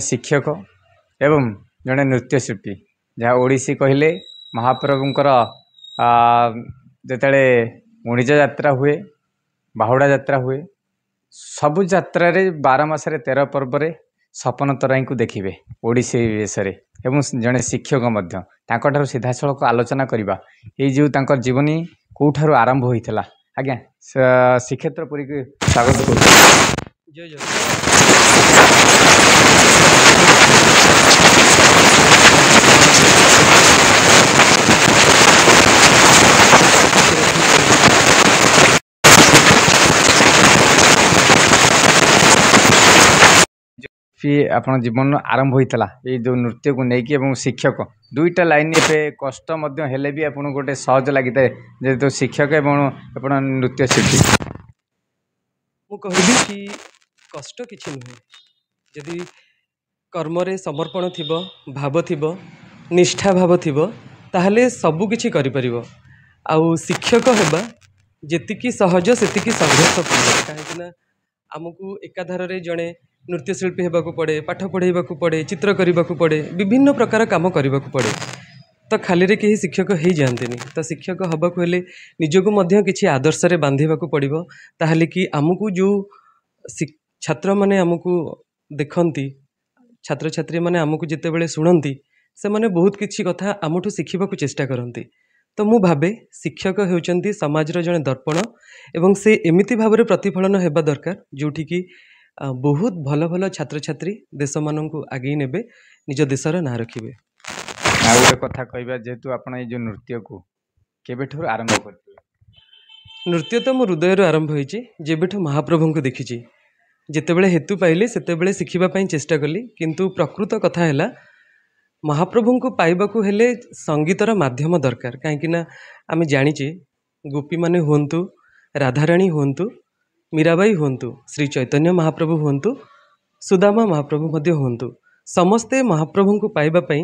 शिक्षक एवं जड़े नृत्यशिल्पी जहाँ ओडिसी कहले महाप्रभुंकर जिते गुणिजा यात्रा हुए बाहुड़ा यात्रा हुए सबु यात्रा 12 मासरे 13 पर्व सपन तराई को देखिए ओडिसी वेशरे एवं जड़े शिक्षक तांकर सीधा सड़क आलोचना करवा ये जो तांकर जीवनी कौठार आरंभ होता आज्ञा श्रीक्षेत्रपुरी को स्वागत कर जय जय आपन जीवन आरंभ होता ये जो नृत्य को लेकिन शिक्षक दुईटा लाइन पे कष्ट हेले भी आपन गोटे सहज लगी था जेहेतु शिक्षक एवं नृत्य शिल्पी मु कहबी कि कष्ट किछि नुहे जदि कर्म रे समर्पण थिबो भाव थिबो निष्ठा भाव थिबो ताहले सबु किछि करि परिबो आउ शिक्षक हेबा जेतिकी सहज सेतिकी संघर्षपूर्ण काहेकि आमको एकाधार रे जड़े नृत्यशिल्पी होगाकू पड़े पाठ पढ़ाइबाकू पड़े चित्र करने पड़े विभिन्न प्रकार काम करने पड़े तो खाली रे कहीं शिक्षक हो जाते तो शिक्षक हवाक हेले निजक किसी आदर्श रे बांधिबाकू पड़िबो ताहले कि आमको जो छात्र माने आमको देखती छात्र छात्री माने आमको जितेबाला शुणती से माने बहुत किसी कथा आमठू शिखिबाकू चेष्टा करती तो मु भावे शिक्षक होउचंती समाज रो जने दर्पण एवं से एमिति भाव में प्रतिफलन हेबा दरकार जोठी कि बहुत भल भल छात्र छात्री देश मान को आगे नेबे निज देशर ना रखिबे। आ गोटे कथा कहबा जेहेतु आपण ये जो नृत्य को केबेठू आरंभ करथिले नृत्य तो मो हृदय आरंभ होईची जेबेठू महाप्रभु को देखिची जेतेबेले हेतु पाइले सेतेबेले शिखिबा पई चेष्टा कली किंतु प्रकृत कथा हैला महाप्रभु को पाइबाकू हेले संगीतर माध्यम दरकार कहीं आमे जानिचे गोपी माने हुंतु राधाराणी हुंतु मीराबाई हुंतु श्री चैतन्य महाप्रभु हुंतु सुदामा महाप्रभु मध्य हुंतु समस्ते महाप्रभु को पाइबा पई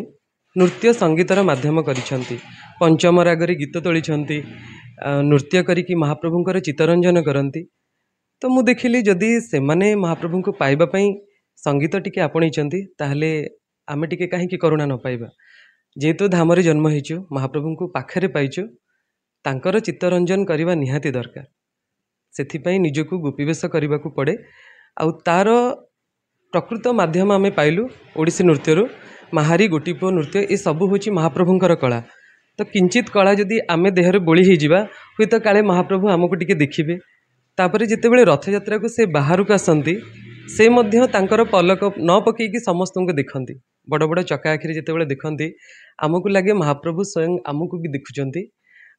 नृत्य संगीतर माध्यम करिसंती पंचम रागरे गीत तोलिसंती नृत्य करिकी महाप्रभुंकर चित्तरंजन करंती तो मु देखिली जदि से माने महाप्रभु को पाइबा पई संगीत टिके आपणैचंती ताहले आमे टिके काहे कि करुणा न पाइबा जेहेतु धामरे जन्म होइछु महाप्रभु को पाखरे पाइछु तांकर चित्तरंजन करवा निहाती दरकार सेथिपाई निजको गोपीवेश करने को पड़े आउ तार प्रकृत माध्यम आमे पाइलु ओडिसी नृत्यरु महारी गोटीपुओ नृत्य ये सब हूँ महाप्रभुंकर कला तो किंचित कला जदि आमे देहरे बोली हो जावा हुई तो काले महाप्रभु आमको टिके देखिबे तापरे जेतेबेले रथयात्रा को से बाहर को आसती से मध्य तांकर पलक न पकईकि समस्त को देखती बड़ बड़ चका आखिरी जितेबाला देखती आमको लगे महाप्रभु स्वयं आमको भी देखुंट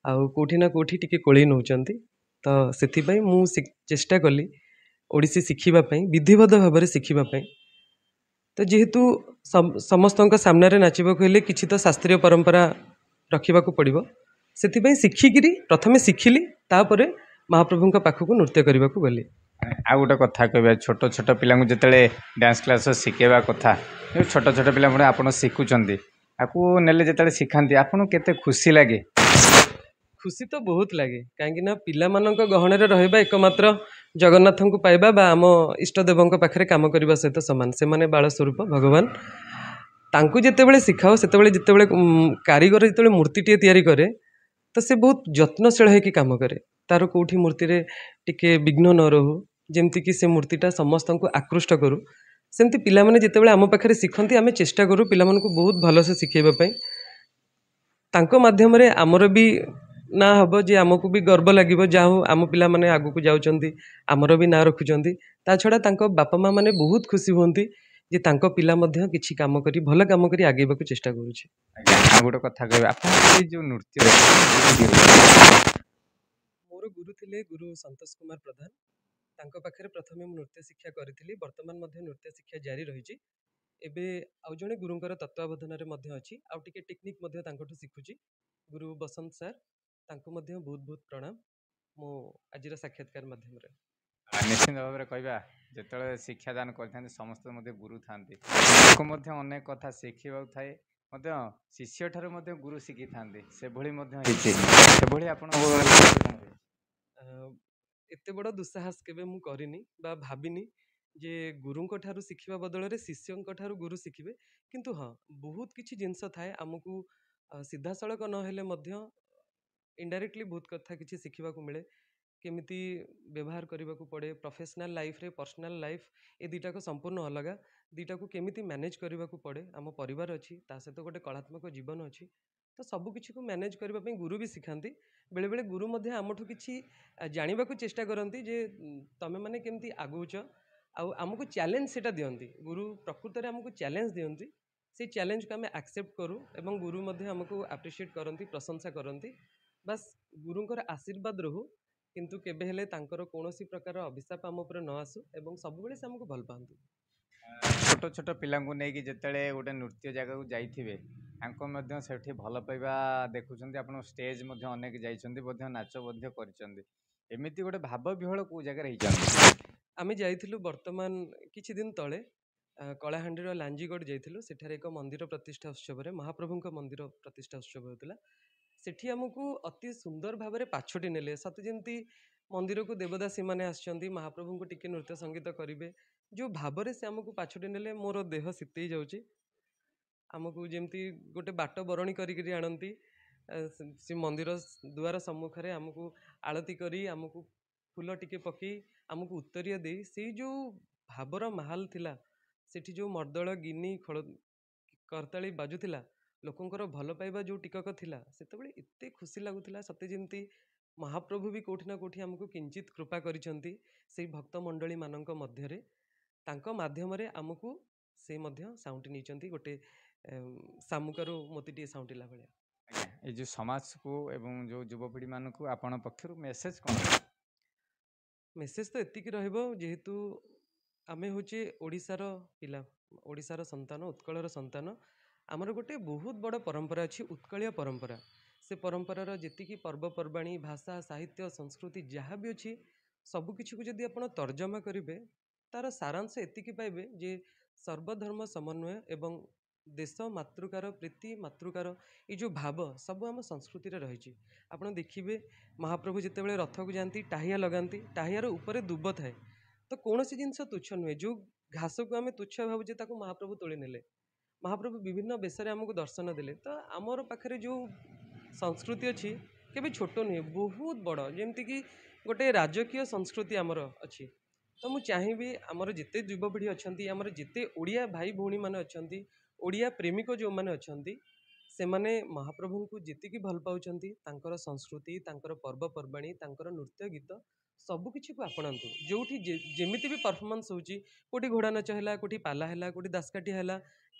आउ कोठी ना कोठी टिके कोले नौचंती तो सेथिपाई मु चेष्टा कली ओडिसी शिखिबा विधिवत भाव में शिखिबा तो जेहेतु समस्त सामने नाचबाक हेले किछि तो शास्त्रीय परंपरा रखा पड़ो से शिखिकी प्रथमे शिखिली तापर महाप्रभु पाखक नृत्य करने को गली आ गोटे कथा कह छोट छोट पिला जिते डांस क्लास शिखेवा कथा छोट छोट पिला आप शिखुंट आपको नेले जिते शिखाती आपको केते खुशी लगे खुशी तो बहुत लगे कहीं पिला मानक गहणरे रहिबा एकमात्र जगन्नाथ को पाइबा बा आम इष्टदेव पाखे काम करने सहित सामान से माने बाल स्वरूप भगवान तांकु जेतेबेले शिखाओ सेतेबेले जेतेबेले कारीगर जेतेबेले मूर्तिटे तैयारी करे तो से बहुत जत्नशील होकर काम करे तार कौटी मूर्ति रे टिके विघ्न न रहू जमती कि से मूर्तिटा समस्त को आकृष्ट करू सेमती पिला माने जेतेबेले आम पाखे शिखती आम चेष्टा करूँ पिला मानकु बहुत भलसे शिखेबा तांको माध्यम रे आमर भी ना हम जे आमको भी गर्व लगे जाऊ आम पिला माने आगु को जाउचंती आमर भी ना रखुचंती ता छड़ा तांको बापा माँ माने बहुत खुशी होंती जे तांको पिला मध्य किछि काम करी भल काम करी आगेबाकू चेष्टा करूछि। गोटे कथा कहबे आपन जो नृत्य मोर गुरु थिले गुरु संतोष कुमार प्रधान तांको पाखरे प्रथमे नृत्य शिक्षा करिथिली वर्तमान मध्य नृत्य शिक्षा जारी रहिछि एबे आउ जणे गुरुंकर तत्वावधान रे मध्य अछि आउ टिके टेक्निक मध्य तांकोठु शिखुछि गुरु बसंत सर तांको मध्य बहुत बहुत प्रणाम मो आजिर साक्षात्कार माध्यम रे निश्चित भाव में कहवा जो शिक्षादान कर समस्त गुरु था अनेक कथा शिखा थाए शिष्य ठार गुरु शिखी था एते बड़ दुस्साहस केबे मु करिनी बा भाबिनी ଯେ ଗୁରୁଙ୍କ ଠାରୁ ଶିଖିବା ବଦଳରେ ଶିଷ୍ୟଙ୍କ ଠାରୁ ଗୁରୁ ଶିଖିବେ। କିନ୍ତୁ ହଁ, ବହୁତ କିଛି ଜିନିଷ ଥାଏ ଆମକୁ ସିଧାସଳଖ ନହେଲେ ମଧ୍ୟ ଇନଡାଇରେକ୍ଟଲି ବହୁତ କଥା କିଛି ଶିଖିବାକୁ ମିଳେ। କେମିତି ବ୍ୟବହାର କରିବାକୁ ପଡ଼େ ପ୍ରଫେସନାଲ ଲାଇଫରେ, ପର୍ସନାଲ ଲାଇଫ, ଏ ଦୁଇଟାକ ସମ୍ପୂର୍ଣ୍ଣ ଅଲଗା। ଦୁଇଟାକୁ କେମିତି ମ୍ୟାନେଜ କରିବାକୁ ପଡ଼େ, ଆମ ପରିବାର ଅଛି, ତା ସହିତ ଗୋଟେ କଳାତ୍ମକ ଜୀବନ ଅଛି। ତ ସବୁ କିଛିକୁ ମ୍ୟାନେଜ କରିବା ପାଇଁ ଗୁରୁ ବି ଶିଖାନ୍ତି। ବେଳେବେଳେ ଗୁରୁ ମଧ୍ୟ ଆମଠୁ କିଛି ଜାଣିବାକୁ ଚେଷ୍ଟା କରନ୍ତି ଯେ ତମେମାନେ କେମିତି ଆଗଉଛ, ଆଉ ଆମକୁ ଚ୍ୟାଲେଞ୍ଜ ସେଇଟା ଦିଅନ୍ତି। ଗୁରୁ ପ୍ରକୃତରେ ଆମକୁ ଚ୍ୟାଲେଞ୍ଜ ଦିଅନ୍ତି। ସେଇ ଚ୍ୟାଲେଞ୍ଜକୁ ଆମେ ଆକ୍ସେପ୍ଟ କରୁ ଏବଂ ଗୁରୁ ମଧ୍ୟ ଆମକୁ ଆପ୍ରିସିଏଟ୍ କରନ୍ତି, ପ୍ରଶଂସା କରନ୍ତି। ବାସ୍ ଗୁରୁଙ୍କର ଆଶୀର୍ବାଦ ରହୁ, କିନ୍ତୁ କେବେ ହେଲେ ତାଙ୍କର କୌଣସି ପ୍ରକାର ଅଭିଶାପ ଆମ ଉପରେ ନ ଆସୁ, ଏବଂ ସବୁବେଳେ ସେ ଆମକୁ ଭଲ ପାଆନ୍ତି। ଛୋଟ ଛୋଟ ପିଲାଙ୍କୁ ନେଇକି ଯେତେବେଳେ ଗୋଟେ ନୃତ୍ୟ ଜାଗାକୁ ଯାଇଥିବେ, ତାଙ୍କ ମଧ୍ୟ ସେଠି ଭଲ ପାଇବା ଦେଖୁଛନ୍ତି। ଆପଣ ଷ୍ଟେଜ ମଧ୍ୟ ଅନେକ ଯାଇଛନ୍ତି, ମଧ୍ୟ ନାଚ ମଧ୍ୟ କରିଛନ୍ତି। ଏମିତି ଗୋଟେ ଭାବ ବିହ୍ୱଳ କୋଉ ଜାଗାରେ ହେଇଛନ୍ତି? ଆମେ ଯାଇଥିଲୁ ବର୍ତ୍ତମାନ କିଛି ଦିନ ତଳେ କଳାହାଣ୍ଡିର ଲାଞ୍ଜିଗଡ଼ ଯାଇଥିଲୁ। ସେଠାରେ ଏକ ମନ୍ଦିର ପ୍ରତିଷ୍ଠା ଉତ୍ସବରେ, ମହାପ୍ରଭୁଙ୍କ ମନ୍ଦିର ପ୍ରତିଷ୍ଠା ଉତ୍ସବ ହେଉଥିଲା। ସେଠି ଆମକୁ ଅତି ସୁନ୍ଦର ଭାବରେ ପାଛୋଟି ନେଲେ, ସତେ ଯେମିତି ମନ୍ଦିରକୁ ଦେବଦାସୀମାନେ ଆସିଛନ୍ତି, ମହାପ୍ରଭୁଙ୍କୁ ଟିକେ ନୃତ୍ୟ ସଙ୍ଗୀତ କରିବେ। ଯେଉଁ ଭାବରେ ସେ ଆମକୁ ପାଛୋଟି ନେଲେ, ମୋର ଦେହ ଶୀତେଇ ଯାଉଛି। ଆମକୁ ଯେମିତି ଗୋଟେ ବାଟ ବରଣୀ କରିକିରି ଆଣନ୍ତି, ସେ ମନ୍ଦିର ଦୁଆର ସମ୍ମୁଖରେ ଆମକୁ ଆଳତି କରି, ଆମକୁ ଫୁଲ ଟିକେ ପକେଇ, ଆମକୁ ଉତ୍ତରୀୟ ଦେଇ, ସେଇ ଯେଉଁ ଭାବର ମାହାଲ ଥିଲା, ସେଠି ଯେଉଁ ମର୍ଦ୍ଦଳ ଗିନି କରତାଳି ବାଜୁଥିଲା, ଲୋକଙ୍କର ଭଲ ପାଇବା ଯେଉଁ ଟିକକ ଥିଲା, ସେତେବେଳେ ଏତେ ଖୁସି ଲାଗୁଥିଲା, ସତେ ଯେମିତି ମହାପ୍ରଭୁ ବି କେଉଁଠି ନା କେଉଁଠି ଆମକୁ କିଞ୍ଚିତ କୃପା କରିଛନ୍ତି ସେଇ ଭକ୍ତ ମଣ୍ଡଳୀ ମାନଙ୍କ ମଧ୍ୟରେ। ତାଙ୍କ ମାଧ୍ୟମରେ ଆମକୁ ସେ ମଧ୍ୟ ସାଉଁଟି ନେଇଛନ୍ତି, ଗୋଟେ ଶାମୁକାରୁ ମୋତିଟିଏ ସାଉଁଟିଲା ଭଳିଆ। ଆଜ୍ଞା, ଏଇ ଯେଉଁ ସମାଜକୁ ଏବଂ ଯେଉଁ ଯୁବପିଢ଼ି ମାନଙ୍କୁ ଆପଣ ପକ୍ଷରୁ ମେସେଜ କ'ଣ? ମେସେଜ ତ ଏତିକି ରହିବ, ଯେହେତୁ ଆମେ ହେଉଛେ ଓଡ଼ିଶାର ପିଲା, ଓଡ଼ିଶାର ସନ୍ତାନ, ଉତ୍କଳର ସନ୍ତାନ। ଆମର ଗୋଟେ ବହୁତ ବଡ଼ ପରମ୍ପରା ଅଛି, ଉତ୍କଳୀୟ ପରମ୍ପରା। ସେ ପରମ୍ପରାର ଯେତିକି ପର୍ବପର୍ବାଣୀ, ଭାଷା, ସାହିତ୍ୟ, ସଂସ୍କୃତି ଯାହା ବି ଅଛି, ସବୁକିଛିକୁ ଯଦି ଆପଣ ତର୍ଜମା କରିବେ, ତାର ସାରାଂଶ ଏତିକି ପାଇବେ ଯେ ସର୍ବଧର୍ମ ସମନ୍ୱୟ ଏବଂ ଦେଶ ମାତୃକାର ପ୍ରୀତି, ମାତୃକାର ଏଇ ଯେଉଁ ଭାବ ସବୁ ଆମ ସଂସ୍କୃତିରେ ରହିଛି। ଆପଣ ଦେଖିବେ ମହାପ୍ରଭୁ ଯେତେବେଳେ ରଥକୁ ଯାଆନ୍ତି, ଟାହିଆ ଲଗାନ୍ତି, ଟାହିଆର ଉପରେ ଦୁବ ଥାଏ। ତ କୌଣସି ଜିନିଷ ତୁଚ୍ଛ ନୁହେଁ। ଯେଉଁ ଘାସକୁ ଆମେ ତୁଚ୍ଛ ଭାବୁଛେ, ତାକୁ ମହାପ୍ରଭୁ ତୋଳି ନେଲେ। ମହାପ୍ରଭୁ ବିଭିନ୍ନ ବେଶରେ ଆମକୁ ଦର୍ଶନ ଦେଲେ। ତ ଆମର ପାଖରେ ଯେଉଁ ସଂସ୍କୃତି ଅଛି, କେବେ ଛୋଟ ନୁହେଁ, ବହୁତ ବଡ଼। ଯେମିତିକି ଗୋଟେ ରାଜକୀୟ ସଂସ୍କୃତି ଆମର ଅଛି। ତ ମୁଁ ଚାହିଁବି ଆମର ଯେତେ ଯୁବପିଢ଼ି ଅଛନ୍ତି, ଆମର ଯେତେ ଓଡ଼ିଆ ଭାଇ ଭଉଣୀମାନେ ଅଛନ୍ତି, ଓଡ଼ିଆ ପ୍ରେମିକ ଯେଉଁମାନେ ଅଛନ୍ତି, ସେମାନେ ମହାପ୍ରଭୁଙ୍କୁ ଯେତିକି ଭଲ ପାଉଛନ୍ତି, ତାଙ୍କର ସଂସ୍କୃତି, ତାଙ୍କର ପର୍ବପର୍ବାଣୀ, ତାଙ୍କର ନୃତ୍ୟ ଗୀତ ସବୁକିଛିକୁ ଆପଣାନ୍ତୁ। ଯେଉଁଠି ଯେମିତି ବି ପରଫର୍ମାନ୍ସ ହେଉଛି, କେଉଁଠି ଘୋଡ଼ା ନାଚ ହେଲା, କେଉଁଠି ପାଲା ହେଲା, କେଉଁଠି ଦାସକାଠିଆ ହେଲା,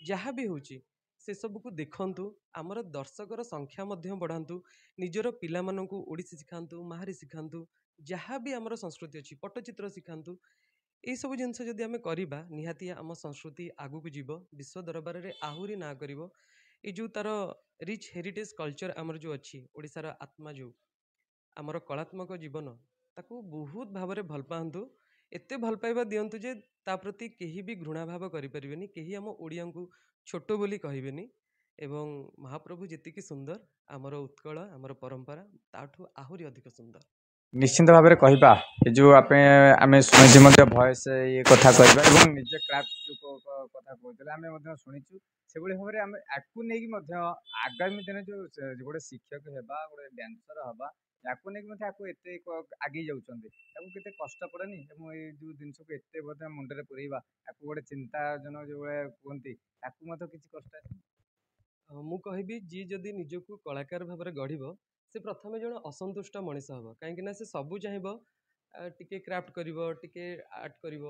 ଯାହା ବି ହେଉଛି ସେସବୁକୁ ଦେଖନ୍ତୁ। ଆମର ଦର୍ଶକର ସଂଖ୍ୟା ମଧ୍ୟ ବଢ଼ାନ୍ତୁ। ନିଜର ପିଲାମାନଙ୍କୁ ଓଡ଼ିଶୀ ଶିଖାନ୍ତୁ, ମାହାରୀ ଶିଖାନ୍ତୁ, ଯାହା ବି ଆମର ସଂସ୍କୃତି ଅଛି, ପଟ୍ଟଚିତ୍ର ଶିଖାନ୍ତୁ। ଏଇସବୁ ଜିନିଷ ଯଦି ଆମେ କରିବା, ନିହାତି ଆମ ସଂସ୍କୃତି ଆଗକୁ ଯିବ, ବିଶ୍ୱ ଦରବାରରେ ଆହୁରି ନାଁ କରିବ। ଏଇ ଯେଉଁ ତାର ରିଚ୍ ହେରିଟେଜ କଲଚର ଆମର ଯେଉଁ ଅଛି, ଓଡ଼ିଶାର ଆତ୍ମା, ଯେଉଁ ଆମର କଳାତ୍ମକ ଜୀବନ, ତାକୁ ବହୁତ ଭାବରେ ଭଲ ପାଆନ୍ତୁ। ଏତେ ଭଲ ପାଇବା ଦିଅନ୍ତୁ ଯେ ତା ପ୍ରତି କେହି ବି ଘୃଣା ଭାବ କରିପାରିବେନି, କେହି ଆମ ଓଡ଼ିଆଙ୍କୁ ଛୋଟ ବୋଲି କହିବେନି। ଏବଂ ମହାପ୍ରଭୁ ଯେତିକି ସୁନ୍ଦର, ଆମର ଉତ୍କଳ, ଆମର ପରମ୍ପରା ତାଠୁ ଆହୁରି ଅଧିକ ସୁନ୍ଦର। ନିଶ୍ଚିନ୍ତ ଭାବରେ କହିବା, ଏ ଯେଉଁ ଆମେ ଶୁଣିଛୁ ମଧ୍ୟ ଭଏସ୍ ଇଏ କଥା କହିବା ଏବଂ ନିଜେ କ୍ରାଫ୍ଟ ଯେଉଁ କଥା କହୁଥିଲେ ଆମେ ମଧ୍ୟ ଶୁଣିଛୁ। ସେଭଳି ଭାବରେ ଆମେ ୟାକୁ ନେଇକି ମଧ୍ୟ ଆଗାମୀ ଦିନେ ଯେଉଁ ଗୋଟେ ଶିକ୍ଷକ ହେବା, ଗୋଟେ ଡ୍ୟାନ୍ସର ହେବା, ୟାକୁ ନେଇକି ମଧ୍ୟ ୟାକୁ ଏତେ ଆଗେଇ ଯାଉଛନ୍ତି। ତାକୁ କେତେ କଷ୍ଟ ପଡ଼େନି? ଏବଂ ଏଇ ଯେଉଁ ଜିନିଷକୁ ଏତେ ମଧ୍ୟ ମୁଣ୍ଡରେ ପୁରେଇବା, ୟାକୁ ଗୋଟେ ଚିନ୍ତାଜନକ ଯେଉଁଭଳିଆ କୁହନ୍ତି, ତାକୁ ମଧ୍ୟ କିଛି କଷ୍ଟ ଆସେ? ମୁଁ କହିବି, ଯିଏ ଯଦି ନିଜକୁ କଳାକାର ଭାବରେ ଗଢ଼ିବ, ସେ ପ୍ରଥମେ ଜଣେ ଅସନ୍ତୁଷ୍ଟ ମଣିଷ ହେବ। କାହିଁକିନା ସେ ସବୁ ଚାହିଁବ, ଟିକେ କ୍ରାଫ୍ଟ କରିବ, ଟିକେ ଆର୍ଟ କରିବ,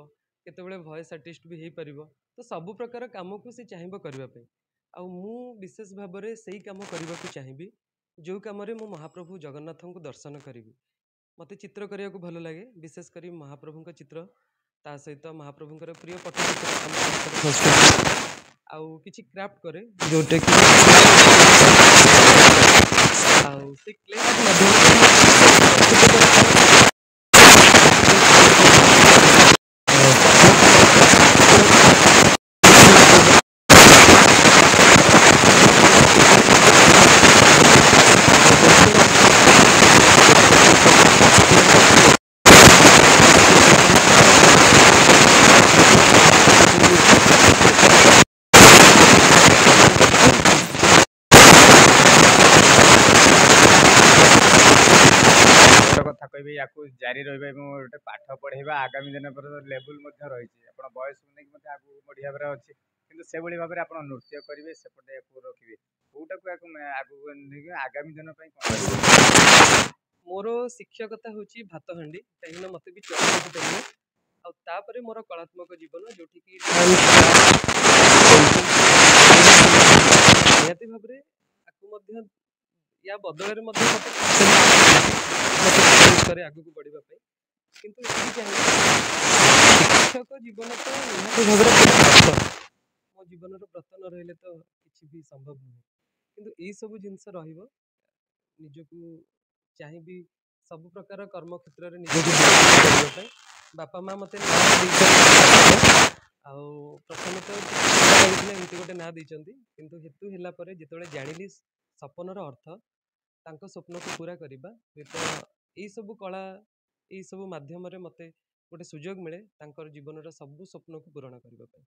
କେତେବେଳେ ଭଏସ୍ ଆର୍ଟିଷ୍ଟ ବି ହେଇପାରିବ। ତ ସବୁ ପ୍ରକାର କାମକୁ ସେ ଚାହିଁବ କରିବା ପାଇଁ। ଆଉ ମୁଁ ବିଶେଷ ଭାବରେ ସେଇ କାମ କରିବାକୁ ଚାହିଁବି ଯେଉଁ କାମରେ ମୁଁ ମହାପ୍ରଭୁ ଜଗନ୍ନାଥଙ୍କୁ ଦର୍ଶନ କରିବି। ମୋତେ ଚିତ୍ର କରିବାକୁ ଭଲ ଲାଗେ, ବିଶେଷ କରି ମହାପ୍ରଭୁଙ୍କ ଚିତ୍ର, ତା ସହିତ ମହାପ୍ରଭୁଙ୍କର ପ୍ରିୟ ପଟ୍ଟଚିତ୍ର, ଆଉ କିଛି କ୍ରାଫ୍ଟ କରେ, ଯେଉଁଟାକି ଆଉ ସେ କ୍ଲେ ମାଧ୍ୟମରେ କହିବେ ୟାକୁ ଜାରି ରହିବା ଏବଂ ଗୋଟେ ପାଠ ପଢ଼େଇବା ଆଗାମୀ ଦିନ ପରେ ଲେବୁଲ ମଧ୍ୟ ରହିଛି ଆପଣ ବୟସକୁ ନେଇକି ମଧ୍ୟ ଆଗକୁ ବଢ଼ିବାରେ ଅଛି କିନ୍ତୁ ସେଭଳି ଭାବରେ ଆପଣ ନୃତ୍ୟ କରିବେ ସେପଟେ ୟାକୁ ରଖିବେ କୋଉଟାକୁ ଆଗକୁ ନେଇକି ଆଗାମୀ ଦିନ ପାଇଁ କ'ଣ କରିବେ? ମୋର ଶିକ୍ଷକତା ହେଉଛି ଭାତ ହାଣ୍ଡି କାହିଁକିନା ମୋତେ ବି ଚଳିବାକୁ ପଡ଼ିବ ଆଉ ତାପରେ ମୋର କଳାତ୍ମକ ଜୀବନ ଯୋଉଠିକି ନିହାତି ଭାବରେ ଆକୁ ମଧ୍ୟ ୟା ବଦଳରେ ମଧ୍ୟ ମୋତେ କରେ ଆଗକୁ ବଢ଼ିବା ପାଇଁ କିନ୍ତୁ ଏତିକି ଚାହିଁବି ଶିକ୍ଷକ ଜୀବନ ତ ନିହାତି ଭାବରେ ବ୍ରତ ମୋ ଜୀବନର ବ୍ରତ ନ ରହିଲେ ତ କିଛି ବି ସମ୍ଭବ ନୁହେଁ କିନ୍ତୁ ଏଇସବୁ ଜିନିଷ ରହିବ ନିଜକୁ ଚାହିଁବି ସବୁ ପ୍ରକାର କର୍ମ କ୍ଷେତ୍ରରେ ନିଜକୁ କରିବା ପାଇଁ ବାପା ମା ମୋତେ ନାଁ ଦେଇଛନ୍ତି ଆଉ ପ୍ରଥମେ ତ ହେଇଥିଲା ଏମିତି ଗୋଟେ ନାଁ ଦେଇଛନ୍ତି କିନ୍ତୁ ହେତୁ ହେଲା ପରେ ଯେତେବେଳେ ଜାଣିଲି ସପନର ଅର୍ଥ ତାଙ୍କ ସ୍ୱପ୍ନକୁ ପୁରା କରିବା ହୁଏତ ଏଇସବୁ କଳା ଏଇସବୁ ମାଧ୍ୟମରେ ମୋତେ ଗୋଟେ ସୁଯୋଗ ମିଳେ ତାଙ୍କର ଜୀବନର ସବୁ ସ୍ୱପ୍ନକୁ ପୂରଣ କରିବା ପାଇଁ।